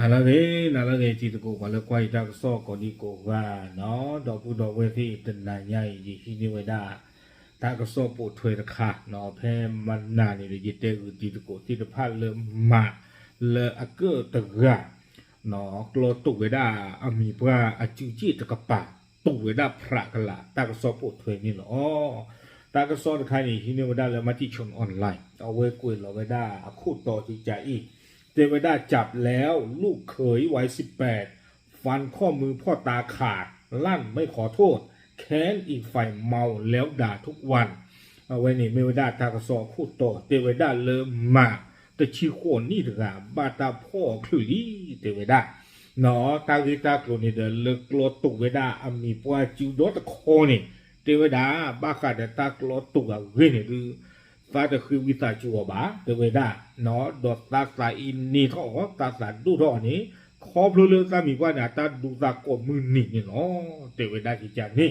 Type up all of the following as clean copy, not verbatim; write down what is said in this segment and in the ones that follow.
နာလာကေတီတကိုကလည်းကွာတာဆော့ကိုဒီကိုကနော်တော့ဘူးတော့ဝဲစီတနာညိုင်ဒီဟိနေဝဒါတာကဆော့ပို့ထွေတခါနော်ဖဲမနာနေရတဲ့ဦးတီတကိုတီတဖတ်လေမလေအကောတကနော်ကလောတုဝဒါအမီပွားအချူချီတကပါတုဝဒါဖရကလာတာကဆော့ပို့ထွေနေလောတာကဆော့တခါနေဟိနေဝဒါလည်းမတိချုံအွန်လိုင်းအဝဲကွေလောဝဒါအခုတော်ကြည့်ကြ၏เทวดาจับแล้วลูกเขยวัย18ฟันข้อมือพ่อตาขาดลั่นไม่ขอโทษแค้นอีกฝ่ายเมาแล้วด่าทุกวันเอาไว้นี่เทวดาตากระสอคู่ต่อเทวดาเริ่มมาแต่ชีโคนนี่ถึงบาตาพ่อคือลี่เทวดาเนาะตากิตากรนี่เดเลิกโลตุเวดาอามีปัวจิวดอตะโคนี่เทวดาบ้าขาดตากรตุกะเวนี่คือฟ้าจะคือวิสาจัวบาเทวดาเนาะดอตาสาอินนี่ท่อตาสาดูท่อนี้ขอพลุเลือตามีว่าเนี่ยตาดูตากบมือนี่เนาะเทวดาที่จันนี่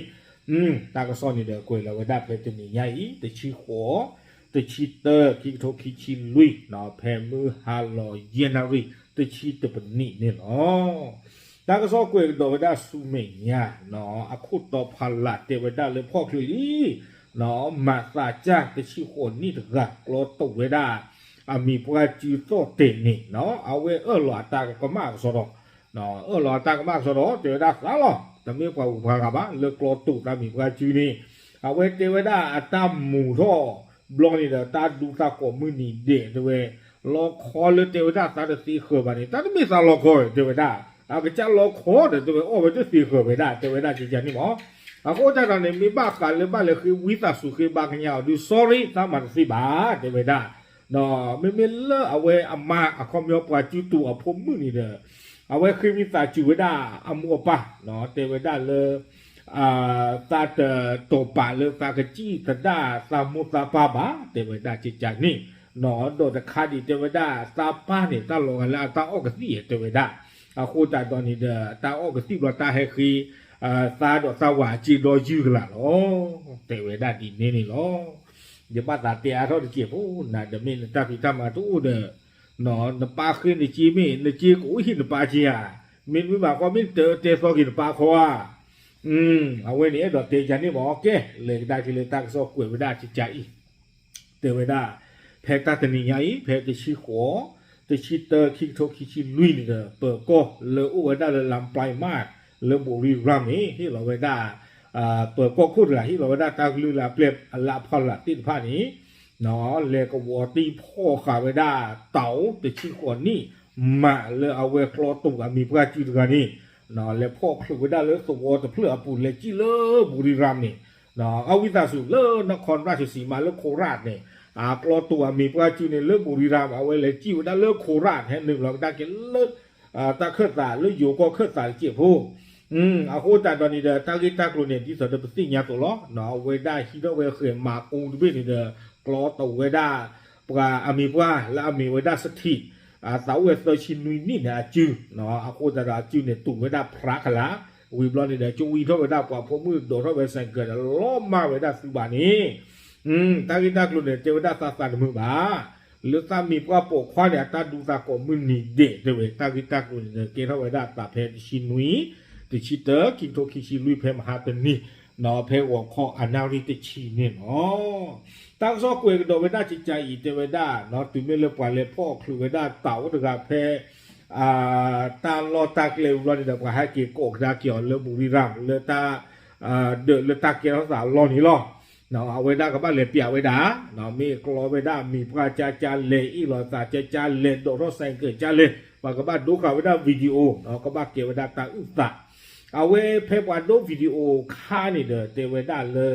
ตากระซ้อนนี่เด้อกวยแล้วเวดาเป็นตัวนี้ใหญ่แต่ชีหัวแต่ชีเตอร์คิโทคิชิลุยเนาะแพมือฮาลอยเยนารีแต่ชีเตเป็นนี่เนาะตากระซ้อกวยดอเวดาสุเมียเนาะอคุตตอพัลละเทวดาเลยพ่อคือลี่เนาะมาซาจ้าแต่ชีหัวนี่ถึงกับกลอตเวดามีพวกจีโตเตนี่เนาะเอาไว้หลอตาก็มากสดเนาะหลอตาก็มากสดเทวดาสาลอแต่มีความอุปการะเลือกกลอตุตามีพวกจีนี่เอาไว้เทวดาอัตามหมู่ท่อบลองนี่เด้อตาดูตากมือนี่เด็ดด้วยรอคอเลยเทวดาตาจะสีเขือบานี่ตาจะไม่สารอคอยเทวดาเอาไปจ้ารอคอเด้อด้วยโอ้ไปจะสีเขือไม่ได้เทวดาจริงๆนี่หมอเอาก็จะตอนนี้มีบ้ากันเลยบ้าเลยคือวิตาสุคือบางอย่างดู sorry ตามันสิบาเทวดาเนาะไม่เลอะเอาไว้อามาอาคอมยอปว่าจูตัวผมมือนี่เด้อเอาไว้คือวิตาจูเวดาอามัวปะเนาะเทวดาเลยตาโตปะเลยตากะจี้ตาดาสามุตาปาบาเทวดาจิจานี่เนาะโดดคาดิเทวดาตาป้านี่ตาลงแล้วตาออกกะสิเทวดาอาโคตาตอนนี้เด้อตาออกกะสิว่าตาให้คือตาดอกตาหวาจีดอยูกละอ๋อเทวดาดีนี่หรอเดี๋ยวป้าตาเตียเขาจะเก็บโอ้น่าจะมีตาพิธามาตู้เด้อเนาะนป้าขึ้นในจีมีในจีกูหินป้าจีอ่ะมีวิบากว่ามีเตะซอกหินป้าเขาอ่ะเอาไว้นี่ดอกเตจันนี่บอกโอเคเลยได้ที่เลยตั้งซอกกล้วยไว้ได้จิตใจเตไว้ได้แพกตาตนีใหญ่แพกจะชี้หัวจะชี้เตอคิกโทคิชิลุยนี่เด้อเปิดก็เลยอู้ไว้ได้เลยลำปลายมากเลยบุรีรัมนี่ที่เราไว้ได้เปิดก็พูดอะไรที่เราไว้ได้ตาลือละเปรียบละพอละติดผ้านี้เนาะเลยก็วอตีพ่อขาไว้ได้เต๋าจะชี้หัวนี่มาเลยเอาไว้คลอตุกมีพระจิตกันนี่เนาะเลยพ่อคลุกไว้ได้เลยสวอจะเพื่อปูเลยจีเลบุรีรัมนี่เนาะเอาวิสาสุเลนครราชสีมาเลโคราชนี่กลอตัวมีพระจิตในเลบุรีรัมเอาไว้เลยจีไว้ได้เลโคราชแห่งหนึ่งเราได้กินเลตาเคลื่อนสายเลอยู่ก็เคลื่อนสายเจียบผู้เอาโคตรตอนนี้เด้อตากิตากรุเนี่ยที่สุดเป็นสิ่งยาตัวล้อเนาะไว้ได้ฮิโดเวเขียนมาองค์ด้วยนี่เด้อกลอตัวไว้ได้ปลาอามีว่าและอามีไว้ได้สถิตสาวเวสโดยชินุยนี่เนี่ยจื้อเนาะเอาโคตรจื้อเนี่ยตุ่มไว้ได้พระขละวิบลอนนี่เด้อจงวีเท่าไว้ได้กว่าพวกมือโดดเท่าไว้แสงเกิดล้อมมาไว้ได้สุบานี้ตากิตากรุเนี่ยเจ้าได้ตาสันมือบ้าหรือตามีว่าปกคว้าเนี่ยตาดูตากมือนี่เด็ดเลยตากิตากรุเนี่ยเกี่ยวเท่าไว้ได้ตาเพชชินุยติชิเตอร์กินโทคิชิลุยเพมหาเป็นนี่เนาะเพวข้ออนาริติชีเนี่ยเนาะตั้งซอกเวกโดเวด้าจิตใจอีเตเวด้าเนาะถึงไม่เลือกว่าเลยพ่อคือเวด้าเต่าถึงกับเพตาลอตาเกลียวรอนี่เด็กว่าให้เกี่ยวกับตาเกี่ยวเลือบุรีรัมเลือตาเดือดเลือตาเกี่ยวสาวรอนี่รอเนาะเอาเวด้ากับบ้านเลยเปียเวด้าเนาะมีกลอเวด้ามีพระจาเลอีหลอตาจาเลโดรสแสงเกิดจาเลว่ากับบ้านดูข่าวเวด้าวิดีโอเนาะกับบ้านเกี่ยวเวด้าตาอุตะเอาไว้เพจวันดูวิดีโอค่านี่เด้อเตเวด้าเลย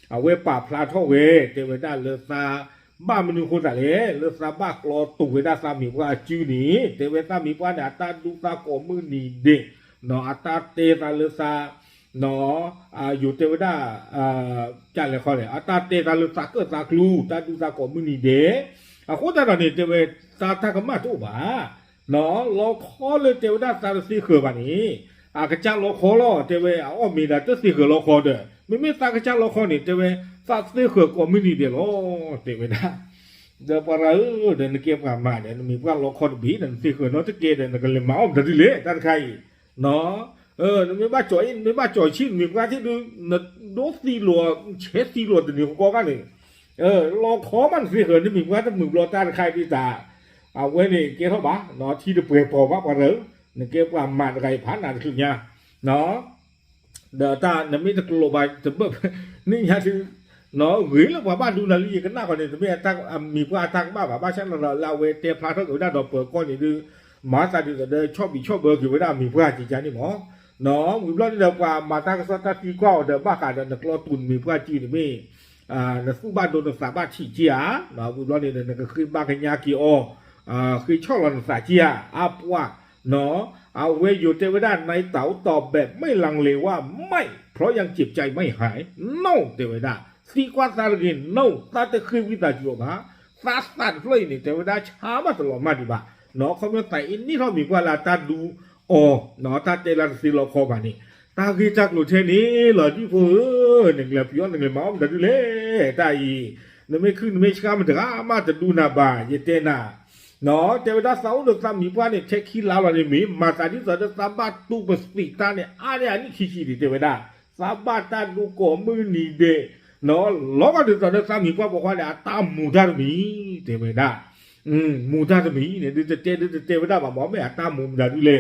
เอาไว้ป่าพลาท่อเวเตเวด้าเลยซาบ้านมันดูคนแต่เลยซาบ้ากลอตุเวด้าซามีว่าจื้อนี้เตเวด้ามีว่าเนี่ยตาดูตาโกมือนี่เด็กเนาะตาเตตาเลยซาเนาะอยู่เตเวด้าจันเลยเขาเลยตาเตตาเลยซาเกิดตาครูตาดูตาโกมือนี่เด็กโคตรตอนนี้เตเวตาทากมาตัวบ้าเนาะเราขอเลยเตเวด้าตาสีเขือแบบนี้กระจาโลคอล้อเจเวอ๋อมีแต่จะสีเขือโลคอเด้อไม่ตากระจาโลคอนี่เจเวสัตว์สีเขือกว่าไม่นี่เดียวเจเวนะ เดี๋ยวพอเราเดินเก็บกันมาเดี๋ยวมีพวกเราคนบีนั่นสิคือน้องตะเกียเดินกันเลยเมาเดินเลยท่านใครเนาะมีบ้าจ่อยมีบ้าจ่อยชิ้นมีบ้าที่ดูนโดสีหลัวเช็ดสีหลัวตัวนี้ก็กันเลยรอขอมันสิคือนี่มีบ้าถ้ามึงรอท่านใครที่ตาเอาไว้นี่เกี่ยวกับบ้าเนาะที่จะเปลี่ยนพอบ้าพอเราเนี่ยเกี่ยวกับมาอะไรผ่านอะไรคือเนี่ยเนาะเดี๋ยวตาเนี่ยมีตะกลุบไปจะเบิ่มนี่ฮะที่nó gửi là qua ba đu là gì cái nào còn thì bây giờ tăng mì qua tăng ba chắc là về tiền phá thôi ở đây đọc bờ con thì đưa má ta đi ở đây cho bờ kiểu với đào mì qua chỉ chán đi mỏ nó mì qua đi đâu qua mà ta có ta đi qua ở ba cả là lo tuần mì qua chi thì mì là số ba đô là xã ba chỉ chia nó mì qua đi là khi ba cái nhà kia khi cho là xã chia qua nóเอาไว้อยู่เทวดาในเต๋าตอบแบบไม่ลังเลว่าไม่เพราะยังจิตใจไม่หาย no เทวดาสีกว่าสารกิน no ตาจะคืนวิตาจิโอมาฟาสตัดเลยนี่เทวดาช้ามาตลอดมาดีบ่าเนาะเขาไม่ใส่อินนี่เขามีกว่าลาตาดูเนาะตาเจริญสีโลคอบานี่ตาคือจักลุเทนี้หล่อที่ฟูหนึ่งเลยพี่ย้อนหนึ่งเลยมาแต่ดูเลยตาอีนั่นไม่ขึ้นไม่ช้ามันถึงมาจะดูนาบ่าเยเตน่าเนาะเทวดาสาวเด็กสามีว่าเนี่ยเช็คขี้ลาวอะไรมีมาตาที่สุดสาบาตูบสติตาเนี่ยอะไรอันนี้ขี้ดิเทวดาสาบาตาดูโกมือนีเดเนาะล้อกันที่สุดสามีว่าบอกว่าเนี่ยตามมูดามีเทวดามูดามีเนี่ยดูเทวดาบอกไม่ตามมูดาดูเลย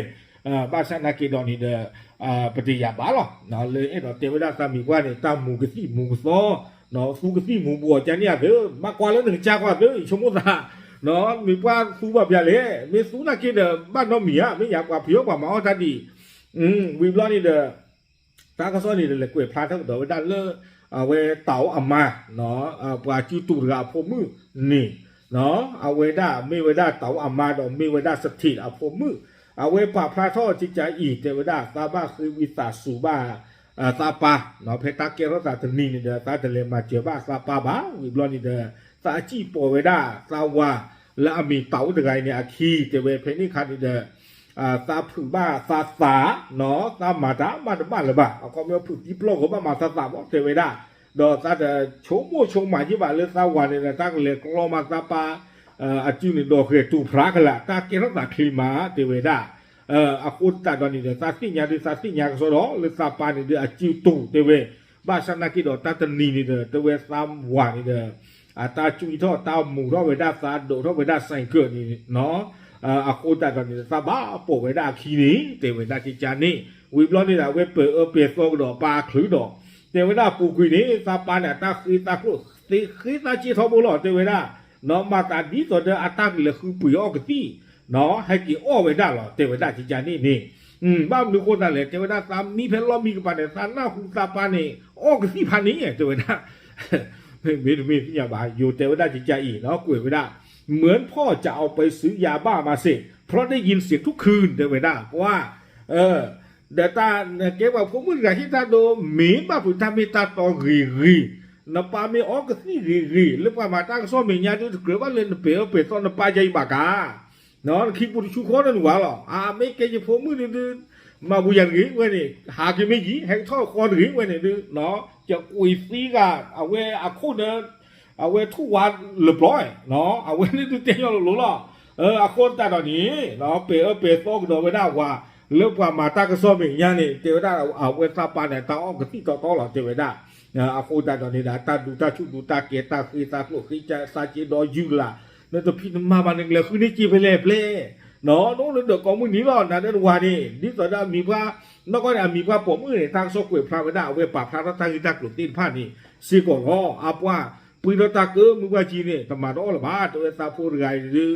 บ้านสันนักเกดอนนี่เดปฏิญาบ้าหรอเนาะเลยเนาะเทวดาสามีว่าเนี่ยตามมูกสีมูกซอเนาะฟูกสีมูบัวจันเนี่ยเด้อมากกว่าแล้วหนึ่งจากว่าเด้อชมว่าเนาะมีว่าสูบแบบเลยมีสูนักกินเด้อบ้านน้องเมียไม่อยากว่าเพียวกว่าหมาทันดีวิบล้อนี่เด้อตากระซ้อนนี่เด้อเลยกวยพลาทั้งตัวไปด้านเลเอาไว้เต่าอามาเนาะปลาจูตุระพมือนี่เนาะเอาไว้ได้ไม่ไว้ได้เต่าอามาดอกไม่ไว้ได้สถิตเอาพมือเอาไว้ป่าพระท่อจิตใจอีเทวดาตาบ้าคือวิสาสูบ้าตาปาเนาะเพตาเกรตาตนีนี่เด้อตาทะเลมาเจบ้าตาปาบ้าวิบล้อนี่เด้อตาจีปอไว้ได้ตาวาและมีเต่าอะไรเนี่ยขี้เทวเพนี่คันนี่เด้อตาผือบ้าตาสาเนาะตามาดามาดบ้านเลยบ้าเอาความเป็นผือที่ปลอกเขาบ้ามาตาสาบอกเทวดาดอกตาจะโชว์โม่โชว์หมายที่บ้านเลยตาวันเนี่ยตาก็เลยกลอมาตาปาอาจิวนี่ดอกเคยตูพระกันละตาเกรัตาคลีมาเทวดาอาคุตาตอนนี้เด้อตาสิญญาดิตาสิญญาก็สอนเลยตาปานี่เด้ออาจิวตูเทวบ้านสันนักกิโดตาตนีนี่เด้อเทวสามวันนี่เด้อตาจุยท่อตาหมูท่อเวดาตาโดท่อเวดาใส่เกลือนี่เนาะอาโคตาตอนนี้ตาบ้าโปเวดาคีนี่เทวดาจิจานี่วิบล้อนี่แหละเวเปเปียโซดอกปลาขลุ่ยดอกเทวดาปูกุยนี่ตาปาเนี่ยตาคือตาคุตีคือตาจีทอบุหล่อเทวดาเนาะมาตาดีตัวเด้ออาตาเลยคือปุยออกตีเนาะให้กี่อ้อเวดาหล่อเทวดาจิจานี่บ้านดูคนนั่นแหละเทวดาตามมีเพลล้อมีกับปาเนี่ยตาหน้าคุณตาปาเนี่ยอ้อกตีพันนี้เทวดามีพี่ยาบ้าอยู่เทวดาจิจาอีเนาะกุยเวดาเหมือนพ่อจะเอาไปซื้อยาบ้ามาเสพเพราะได้ยินเสียงทุกคืนเทวดาเพราะว่าเดตาเก็บว่าผมมึงกับที่ตาโดมีบ้าผู้ทำมีตาตอรีนับปามีออกก็ที่รีหรือว่ามาตั้งซ้อมมีญาติเกิดว่าเล่นเป๋อตอนนับปาใจบากาเนาะคิดบุตรชุกคนนั่นหว่าหรอไม่เกยผมมึงดื้อมาบุยันรีไว้นี่หากินไม่ยี่แห่งท่อคอนรีไว้นี่ดื้อเนาะจะอุยซีกันเอาไว้อาคูเดินเอาไว้ทุกวันเรียบร้อยเนาะเอาไว้นี่ดูเตี้ยหล่อหล่ออาคูแต่ตอนนี้เนาะเป๋อโตก็โดนไว้ได้ว่าเลิกว่ามาตากระสอบอย่างนี้นี่เทวดาเอาไว้ซาปาเนี่ยตาอ้อมกระที่ต่อหล่อเทวดาอาคูแต่ตอนนี้นะตาดูตาชุดดูตาเกตาคือตาโลคือจะซาจีดอยูล่ะนั่นตัวพี่มาบ้านนึงเลยคือนี่จีไปเล่เนาะน้องเด็กของมึงนี้หรอนะเดี๋ยววันนี้นี่ตอนนั้นมีว่านอกจากมีว่าผมมือเนี่ยทางโซกุยพระเวดาเวปาพระรัตน์ที่ตากลุ่มตีนผ้านี่ซีก่อนอ๋ออาว่าปุยรตาเกอมึงว่าจีเนี่ยธรรมะอ๋อละบ้าตัวตาพูดไงหรือ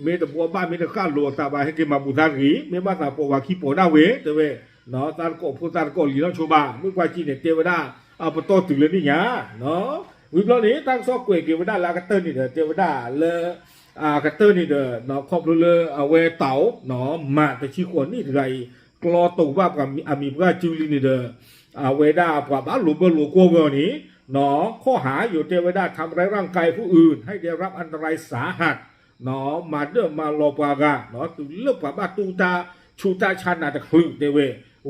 เมื่อแต่บัวบ้านเมื่อแต่ข้าหลวงตาบ้านให้เกี่ยมาบุญทานหีเมื่อบ้านตาปว่าขี้ปวดหน้าเวเตเวเนาะตาโกพูดตาโกหลีน้องโชบามึงว่าจีเนี่ยเทวดาเอาไปโตถึงเลยนี่เนี่ยเนาะวิบล้อนี้ตั้งโซกุยเทวดาลากระเตอร์นี่เด้อเทวดาเลยกระเตอร์นี่เด้อเนาะครอบเลยเอาไว้เต๋าเนาะมาแต่ชีขวนนี่ไรกลอตู่ว่ากับมีว่าจิวลินี่เด้อเวดากับบ้านหลวงหลวงโกเวนี้เนาะข้อหาอยู่เทวดาทำร้ายร่างกายผู้อื่นให้ได้รับอันตรายสาหัสเนาะมาเดิมมาลอปากาเนาะตุเลือกกับบ้านตูตาชูตาชันอาจจะคลึงเทเว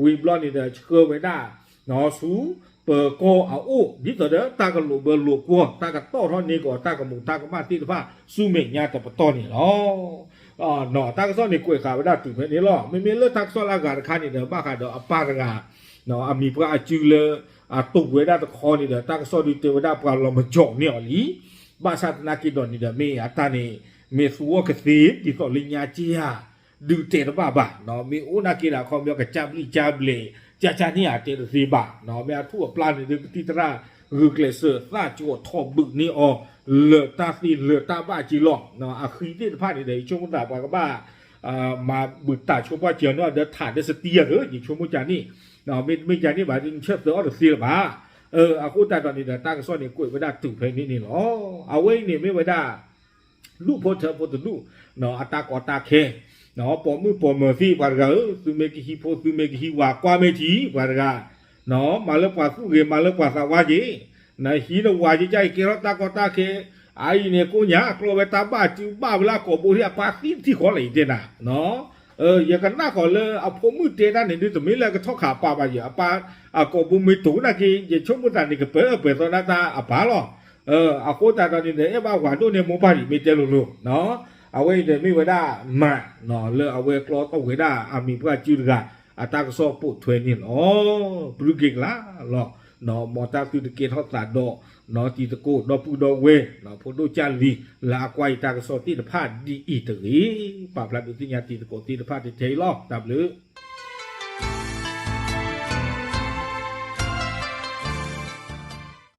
วิบล้อนี่เด้อเชื่อไว้ได้เนาะสู เปิดโกเอาอู้ดิตัวเด้อตากะลูเบอร์ลูกัวตากะโตเท่านี้ก็ตากะหมูตากะมาที่ผ้าสู้เมญญาตะปะตอนี่อ๋อหนอตากะซ้อนนี่กล้วยขาไปได้ถึงเพนี่ล้อไม่มีเลือดตักซ้อนอากาศคันนี่เด้อบ้าค่ะเด้ออปากะหนอมีพระอาจือเลยตุกเวดาตะคอนี่เด้อตากะซ้อนดิเตวดาปลาลมจ่อเนี่ยลีบาสัตนากิดอนนี่เด้อเมอัตานี่เมสัวกะสีดิก็ลิญญาจียาดูเตระบ้าเนาะมีอุนากิราคอมยอกะจับลิจับเลจานี่อาเตระสีบาเนาะแม่ทั่วปลาในเดือนติตราคือเกลเซอร์ซาจัวทอบึกนี่อเลตาซีเลตาบ้าจีหลอกเนาะอะคือที่ผ้าในช่วงตาปากบ้ามาบึกตาช่วงว่าเจียวเนาะเดี๋ยวถ่านได้สเตียเด้ออย่างช่วงมุจานี่เนาะไม่จานี่บาดเชื่อเสือออซีละบ้าอากูตาตอนนี้เดี๋ยวตากระซ้อนนี่กล้วยไม่ได้ตุ่เพลนี่นี่หรอเอาไว้นี่ไม่ไว้ได้ลูกโพเธอโพตุลูเนาะอัตากอตาเคเนาะปอมือปอมือซี่ปาร์กาซูเมกิฮิโพซูเมกิฮิวากวาเมจีปาร์กาเนาะมาเลิกกว่าสู้เกมาเลิกกว่าสาวาจีนะฮีโนวาจีใจเกรตากอตาเคไอ้เนี่ยกูเนี่ยกลัวไปตาบ้าจิวบ้าเวลาก่อบุรีปาซีที่ขอเลยเจน่ะเนาะอย่างกันหน้าก่อนเลยเอาพมือเจน่ะเนี่ยดูตรงนี้แล้วก็ทอขาปาบาอย่าปาก่อบุมีตูนะกีอย่าชมมุตานี่ก็เปิดตอนนั้นตาปาหรออาโคตาตอนนี้เนี่ยบ้าหวานตัวเนี่ยโมบายมีเจลูเนาะเอาไว้เดี๋ยวไม่ไว้ได้มาเนาะเลยเอาไว้กลอต้องไว้ได้มีเพื่อจืดกันตากระสอบปุถุนี่อ๋อปลุกเก่งละหรอเนาะมอตาตุตะเกียทอดสาดเนาะตีตะโกดอกปูดอกเวเนาะพอดูจานลีลาควายตากระสอบตีตะพาดดีอีตะลีปาปลาดุติญาตีตะโกตีตะพาดเทล้อตับเลย